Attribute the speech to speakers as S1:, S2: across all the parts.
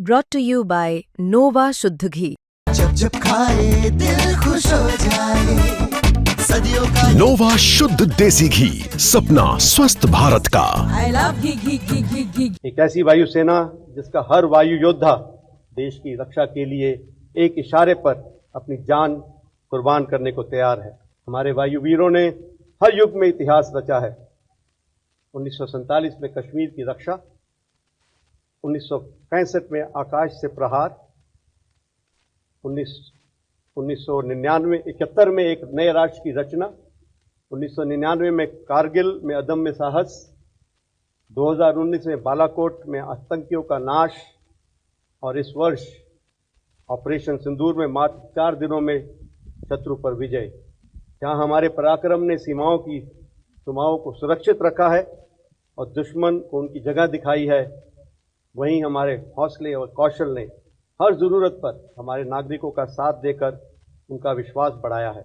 S1: brought to you by Nova शुद्ध घी।
S2: जब जब खाए दिल खुश हो जाए, सदियों का
S3: नोवा शुद्ध देसी घी, सपना स्वस्थ भारत का।
S4: I love घी घी घी घी घी।
S5: एक ऐसी वायुसेना जिसका हर वायु योद्धा देश की रक्षा के लिए एक इशारे पर अपनी जान कुर्बान करने को तैयार है। हमारे वायुवीरों ने हर युग में इतिहास रचा है। 1947 में कश्मीर की रक्षा, 1965 में आकाश से प्रहार, 1971 में एक नए राष्ट्र की रचना, 1999 में कारगिल में अदम्य साहस, 2019 में बालाकोट में आतंकियों का नाश और इस वर्ष ऑपरेशन सिंदूर में मात्र 4 दिनों में शत्रु पर विजय। जहां हमारे पराक्रम ने सीमाओं को सुरक्षित रखा है और दुश्मन को उनकी जगह दिखाई है, वहीं हमारे हौसले और कौशल ने हर जरूरत पर हमारे नागरिकों का साथ देकर उनका विश्वास बढ़ाया है।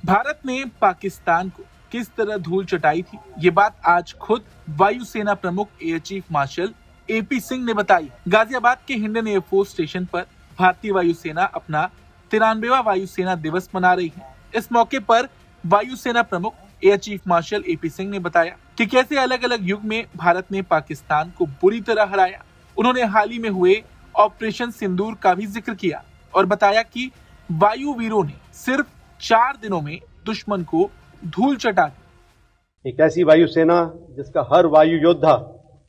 S6: भारत ने पाकिस्तान को किस तरह धूल चटाई थी, ये बात आज खुद वायुसेना प्रमुख air chief marshal AP Singh ने बताई। गाजियाबाद के हिंडन एयरफोर्स स्टेशन पर भारतीय वायुसेना अपना 93वां वायुसेना दिवस मना रही है। इस मौके पर वायुसेना प्रमुख air chief marshal AP Singh ने बताया कि कैसे अलग अलग युग में भारत ने पाकिस्तान को बुरी तरह हराया। उन्होंने हाल ही में हुए ऑपरेशन सिंदूर का भी जिक्र किया और बताया कि वायुवीरों ने सिर्फ 4 दिनों में दुश्मन को धूल चटा दी।
S5: एक ऐसी वायुसेना जिसका हर वायु योद्धा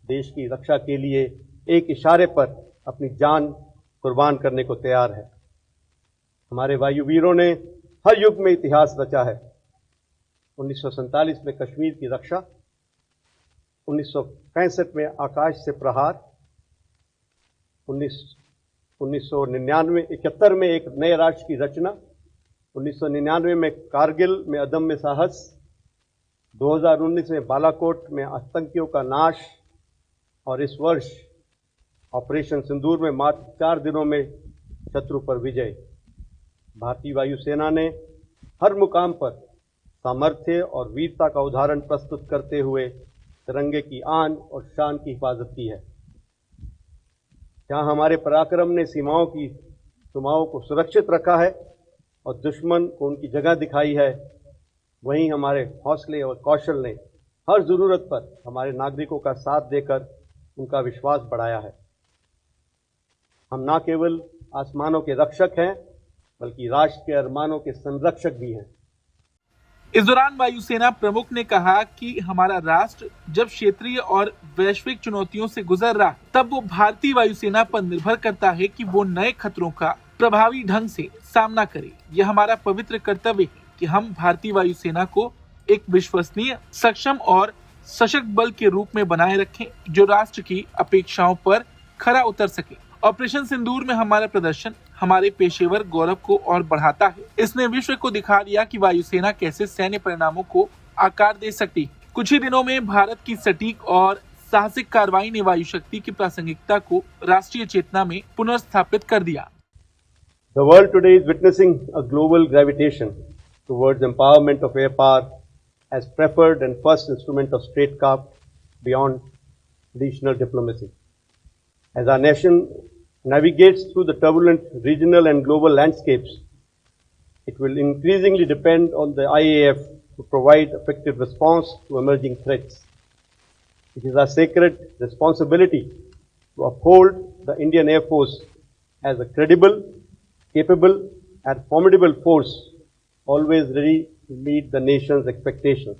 S5: देश की रक्षा के लिए एक इशारे पर अपनी जान कुर्बान करने को तैयार है। हमारे वायुवीरों ने हर युग में इतिहास रचा है। 1947 में कश्मीर की रक्षा, 1965 में आकाश से प्रहार, 1971 में एक नए राष्ट्र की रचना, 1999 में कारगिल में अदम्य साहस, 2019 में बालाकोट में आतंकियों का नाश और इस वर्ष ऑपरेशन सिंदूर में मात्र 4 दिनों में शत्रु पर विजय। भारतीय वायुसेना ने हर मुकाम पर सामर्थ्य और वीरता का उदाहरण प्रस्तुत करते हुए तिरंगे की आन और शान की हिफाजत की है। जहां हमारे पराक्रम ने सीमाओं को सुरक्षित रखा है और दुश्मन को उनकी जगह दिखाई है, वहीं हमारे हौसले और कौशल ने हर जरूरत पर हमारे नागरिकों का साथ देकर उनका विश्वास बढ़ाया है। हम न केवल आसमानों के रक्षक हैं, बल्कि राष्ट्र के अरमानों के संरक्षक भी हैं।
S6: इस दौरान वायुसेना प्रमुख ने कहा कि हमारा राष्ट्र जब क्षेत्रीय और वैश्विक चुनौतियों से गुजर रहा है, तब वो भारतीय वायुसेना पर निर्भर करता है कि वो नए खतरों का प्रभावी ढंग से सामना करे। यह हमारा पवित्र कर्तव्य है कि हम भारतीय वायुसेना को एक विश्वसनीय, सक्षम और सशक्त बल के रूप में बनाए रखें, जो राष्ट्र की अपेक्षाओं पर खरा उतर सके। ऑपरेशन सिंदूर में हमारा प्रदर्शन हमारे पेशेवर गौरव को और बढ़ाता है। इसने विश्व को दिखा दिया कि वायुसेना कैसे सैन्य परिणामों को आकार दे सकती है। कुछ ही दिनों में भारत की सटीक और साहसिक कार्रवाई ने वायु शक्ति की प्रासंगिकता को राष्ट्रीय चेतना में पुनर्स्थापित कर दिया।
S5: The world today is witnessing a global gravitation towards empowerment of air power as preferred and first instrument of statecraft beyond traditional diplomacy. As our nation navigates through the turbulent regional and global landscapes, it will increasingly depend on the IAF to provide effective response to emerging threats. It is our sacred responsibility to uphold the Indian Air Force as a credible, capable and formidable force, always ready to meet the nation's expectations.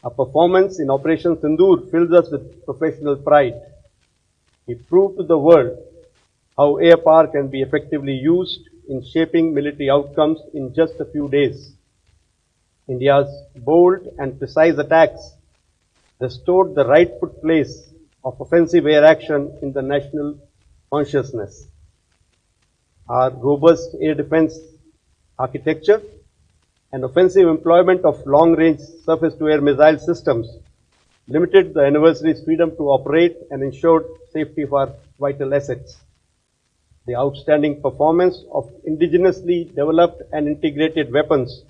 S5: Our performance in Operation Sindoor fills us with professional pride. We proved to the world how air power can be effectively used in shaping military outcomes in just a few days. India's bold and precise attacks restored the rightful place of offensive air action in the national consciousness. Our robust air defense architecture and offensive employment of long-range surface-to-air missile systems limited the adversary's freedom to operate and ensured safety of our vital assets. The outstanding performance of indigenously developed and integrated weapons,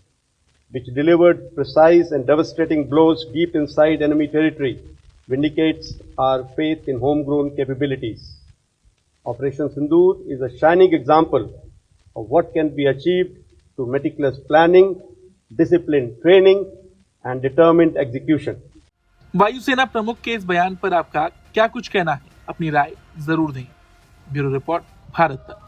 S5: which delivered precise and devastating blows deep inside enemy territory, vindicates our faith in homegrown capabilities. Operation Sindoor is a shining example of what can be achieved through meticulous planning, disciplined training, and determined execution.
S6: वायुसेना प्रमुख के इस बयान पर आपका क्या कुछ कहना है? अपनी राय जरूर दें। ब्यूरो रिपोर्ट, भारत तक।